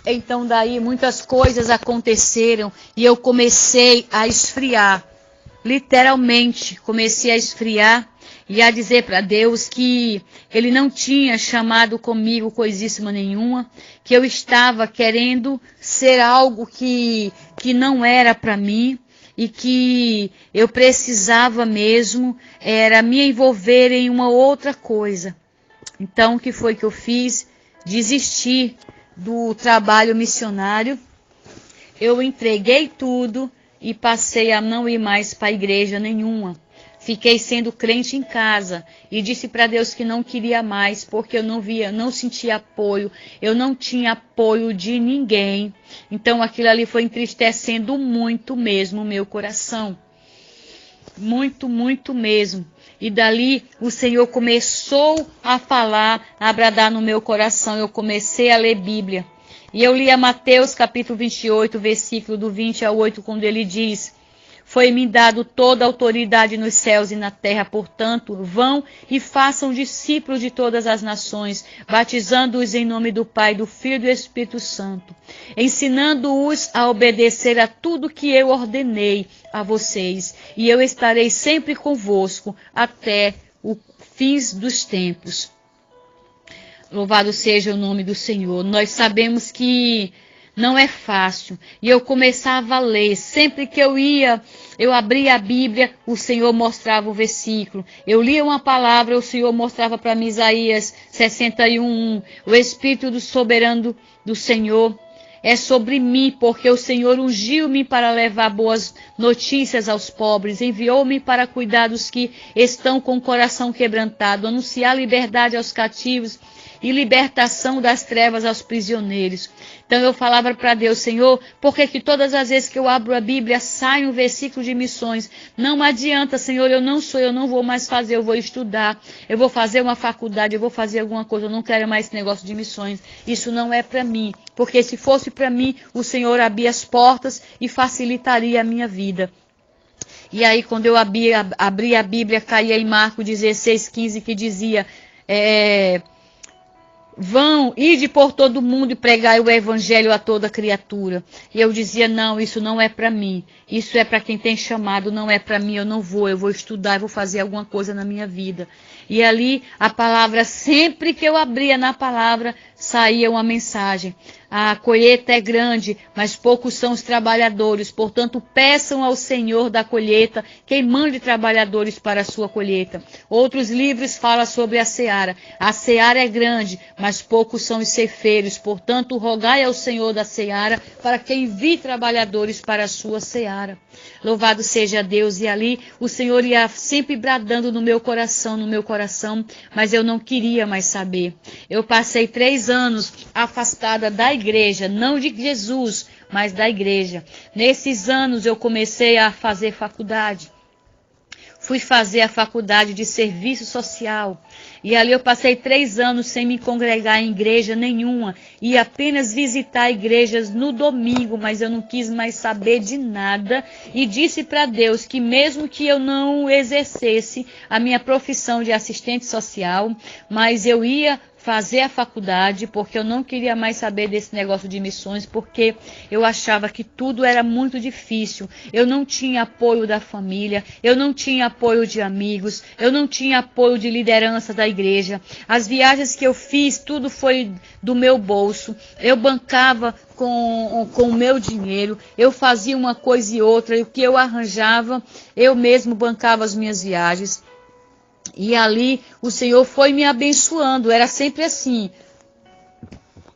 Então daí muitas coisas aconteceram e eu comecei a esfriar. Literalmente, comecei a esfriar e a dizer para Deus que Ele não tinha chamado comigo coisíssima nenhuma, que eu estava querendo ser algo que não era para mim e que eu precisava mesmo era me envolver em uma outra coisa. Então, o que foi que eu fiz? Desisti do trabalho missionário. Eu entreguei tudo e passei a não ir mais para a igreja nenhuma. Fiquei sendo crente em casa e disse para Deus que não queria mais, porque eu não sentia apoio, eu não tinha apoio de ninguém. Então aquilo ali foi entristecendo muito mesmo o meu coração. Muito, muito mesmo. E dali o Senhor começou a falar, a bradar no meu coração. Eu comecei a ler Bíblia. E eu lia Mateus capítulo 28, versículo do 20 ao 8, quando ele diz: foi-me dado toda a autoridade nos céus e na terra, portanto, vão e façam discípulos de todas as nações, batizando-os em nome do Pai, do Filho e do Espírito Santo, ensinando-os a obedecer a tudo que eu ordenei a vocês, e eu estarei sempre convosco até o fim dos tempos. Louvado seja o nome do Senhor. Nós sabemos que não é fácil. E eu começava a ler. Sempre que eu abria a Bíblia, o Senhor mostrava o versículo. Eu lia uma palavra, o Senhor mostrava para mim Isaías 61:1. O Espírito do soberano do Senhor é sobre mim, porque o Senhor ungiu-me para levar boas notícias aos pobres, enviou-me para cuidar dos que estão com o coração quebrantado, anunciar liberdade aos cativos e libertação das trevas aos prisioneiros. Então eu falava para Deus: Senhor, por que todas as vezes que eu abro a Bíblia sai um versículo de missões? Não adianta, Senhor, eu não vou mais fazer, eu vou estudar, eu vou fazer uma faculdade, eu vou fazer alguma coisa, eu não quero mais esse negócio de missões. Isso não é para mim, porque se fosse para mim, o Senhor abria as portas e facilitaria a minha vida. E aí quando eu abri a Bíblia, caía em Marcos 16:15, que dizia: vão, ide por todo mundo e pregai o evangelho a toda criatura. E eu dizia: não, isso não é para mim. Isso é para quem tem chamado, não é para mim. Eu vou estudar, eu vou fazer alguma coisa na minha vida. E ali a palavra, sempre que eu abria na palavra, saía uma mensagem: a colheita é grande, mas poucos são os trabalhadores. Portanto, peçam ao Senhor da colheita que mande trabalhadores para a sua colheita. Outros livros falam sobre a seara. A seara é grande, mas poucos são os ceifeiros. Portanto, rogai ao Senhor da seara para que envie trabalhadores para a sua seara. Louvado seja Deus. E ali o Senhor ia sempre bradando no meu coração, mas eu não queria mais saber. Eu passei 3 anos afastada da igreja, não de Jesus, mas da igreja. Nesses anos eu comecei a fazer faculdade. Fui fazer a faculdade de serviço social. E ali eu passei 3 anos sem me congregar em igreja nenhuma. E apenas visitar igrejas no domingo, mas eu não quis mais saber de nada. E disse para Deus que mesmo que eu não exercesse a minha profissão de assistente social, mas eu ia fazer a faculdade, porque eu não queria mais saber desse negócio de missões, porque eu achava que tudo era muito difícil. Eu não tinha apoio da família, eu não tinha apoio de amigos, eu não tinha apoio de liderança da igreja. As viagens que eu fiz, tudo foi do meu bolso. Eu bancava com o meu dinheiro, eu fazia uma coisa e outra, e o que eu arranjava, eu mesmo bancava as minhas viagens. E ali o Senhor foi me abençoando, era sempre assim.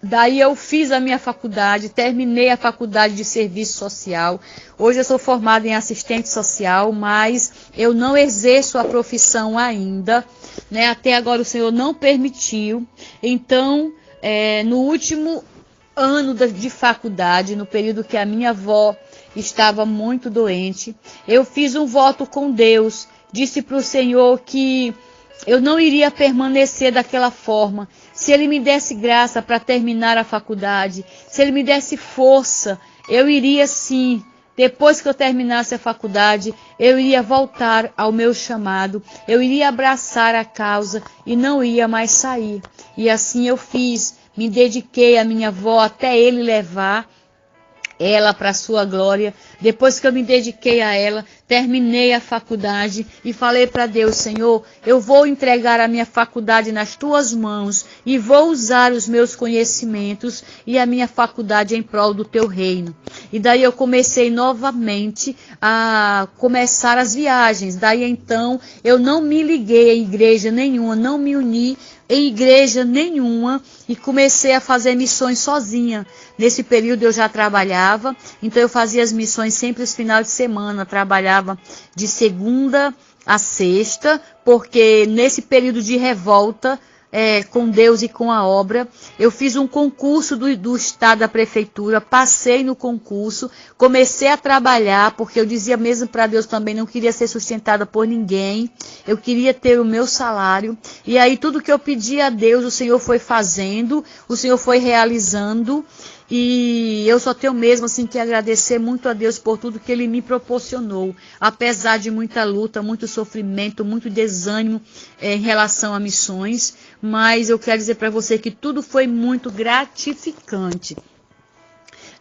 Daí eu fiz a minha faculdade, terminei a faculdade de serviço social. Hoje eu sou formada em assistente social, mas eu não exerço a profissão ainda, né? Até agora o Senhor não permitiu. Então, no último ano de faculdade, no período que a minha avó estava muito doente, eu fiz um voto com Deus. Disse para o Senhor que eu não iria permanecer daquela forma. Se Ele me desse graça para terminar a faculdade, se Ele me desse força, eu iria sim. Depois que eu terminasse a faculdade, eu iria voltar ao meu chamado, eu iria abraçar a causa e não ia mais sair. E assim eu fiz. me dediquei à minha avó até ele levar ela para a sua glória. Depois que eu me dediquei a ela, terminei a faculdade e falei para Deus: Senhor, eu vou entregar a minha faculdade nas tuas mãos e vou usar os meus conhecimentos e a minha faculdade em prol do teu reino. E daí eu comecei novamente a começar as viagens. Daí então eu não me liguei em igreja nenhuma, não me uni em igreja nenhuma e comecei a fazer missões sozinha. Nesse período eu já trabalhava, então eu fazia as missões sempre os finais de semana, trabalhava de segunda a sexta, porque nesse período de revolta com Deus e com a obra, eu fiz um concurso do estado da prefeitura, passei no concurso, comecei a trabalhar, porque eu dizia mesmo para Deus também, não queria ser sustentada por ninguém, eu queria ter o meu salário, e aí tudo que eu pedi a Deus, o Senhor foi fazendo, o Senhor foi realizando, e eu só tenho mesmo assim que agradecer muito a Deus por tudo que Ele me proporcionou, apesar de muita luta, muito sofrimento, muito desânimo em relação a missões, mas eu quero dizer para você que tudo foi muito gratificante.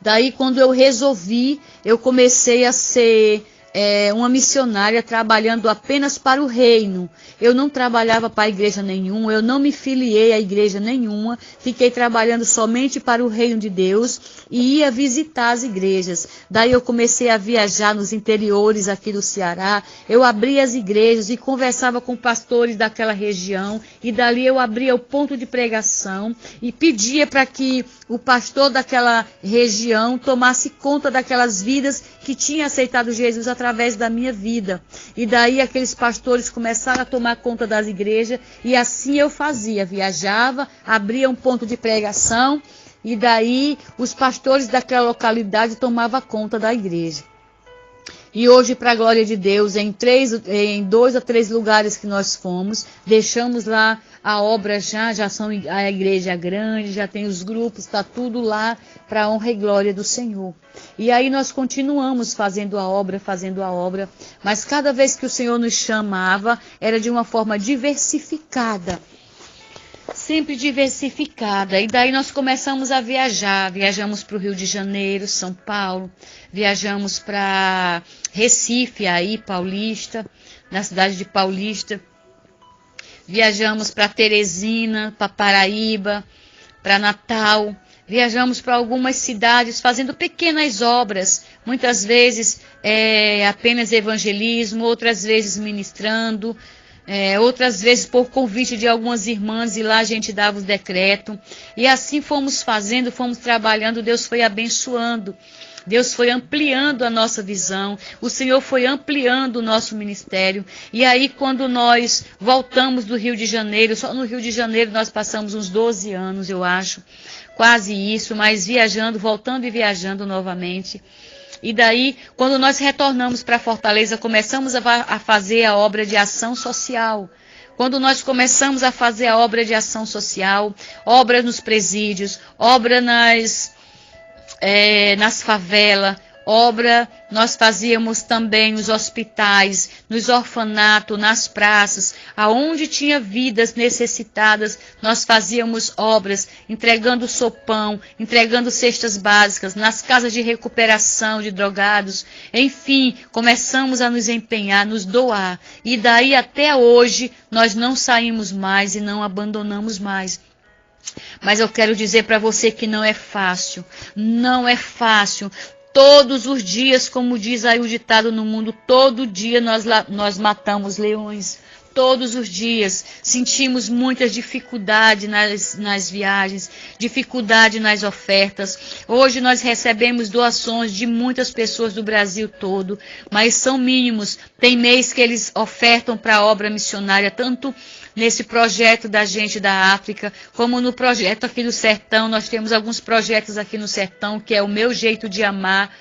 Daí quando eu resolvi, eu comecei a ser uma missionária trabalhando apenas para o reino. Eu não trabalhava para a igreja nenhuma, eu não me filiei a igreja nenhuma, fiquei trabalhando somente para o reino de Deus e ia visitar as igrejas. Daí eu comecei a viajar nos interiores aqui do Ceará, eu abria as igrejas e conversava com pastores daquela região, e dali eu abria o ponto de pregação e pedia para que o pastor daquela região tomasse conta daquelas vidas que tinham aceitado Jesus através da minha vida. E daí aqueles pastores começaram a tomar conta das igrejas, e assim eu fazia, viajava, abria um ponto de pregação, e daí os pastores daquela localidade tomavam conta da igreja. E hoje, para a glória de Deus, em 2 a 3 lugares que nós fomos, deixamos lá a obra já são a igreja grande, já tem os grupos, está tudo lá para a honra e glória do Senhor. E aí nós continuamos fazendo a obra, mas cada vez que o Senhor nos chamava, era de uma forma diversificada. Sempre diversificada, e daí nós começamos a viajar, viajamos para o Rio de Janeiro, São Paulo, viajamos para Recife, aí Paulista, na cidade de Paulista, viajamos para Teresina, para Paraíba, para Natal, viajamos para algumas cidades fazendo pequenas obras, muitas vezes apenas evangelismo, outras vezes ministrando, outras vezes por convite de algumas irmãs, e lá a gente dava os decretos. E assim fomos fazendo, fomos trabalhando, Deus foi abençoando. Deus foi ampliando a nossa visão, o Senhor foi ampliando o nosso ministério. E aí quando nós voltamos do Rio de Janeiro, só no Rio de Janeiro nós passamos uns 12 anos, eu acho, quase isso, mas viajando, voltando e viajando novamente. E daí, quando nós retornamos para Fortaleza, começamos a fazer a obra de ação social. Quando nós começamos a fazer a obra de ação social, obra nos presídios, obra nas favelas, obra nós fazíamos também nos hospitais, nos orfanatos, nas praças, aonde tinha vidas necessitadas, nós fazíamos obras, entregando sopão, entregando cestas básicas, nas casas de recuperação de drogados, enfim, começamos a nos empenhar, nos doar, e daí até hoje nós não saímos mais e não abandonamos mais. Mas eu quero dizer para você que não é fácil, não é fácil. Todos os dias, como diz aí o ditado no mundo, todo dia nós matamos leões. Todos os dias sentimos muitas dificuldades nas viagens, dificuldade nas ofertas. Hoje nós recebemos doações de muitas pessoas do Brasil todo, mas são mínimos. Tem mês que eles ofertam para a obra missionária, tanto nesse projeto da gente da África, como no projeto aqui do Sertão. Nós temos alguns projetos aqui no Sertão, que é o Meu Jeito de Amar.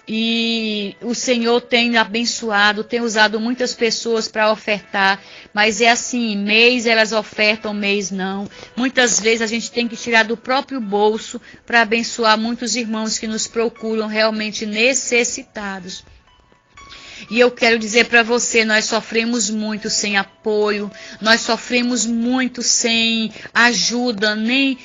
E o Senhor tem abençoado, tem usado muitas pessoas para ofertar, mas é assim, mês elas ofertam, mês não. Muitas vezes a gente tem que tirar do próprio bolso para abençoar muitos irmãos que nos procuram realmente necessitados. E eu quero dizer para você, nós sofremos muito sem apoio, nós sofremos muito sem ajuda, nem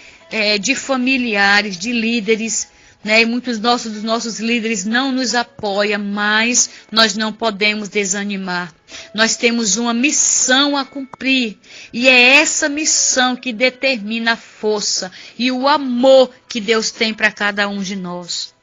de familiares, de líderes, né? E muitos dos nossos líderes não nos apoiam, mas nós não podemos desanimar. Nós temos uma missão a cumprir, e é essa missão que determina a força e o amor que Deus tem para cada um de nós.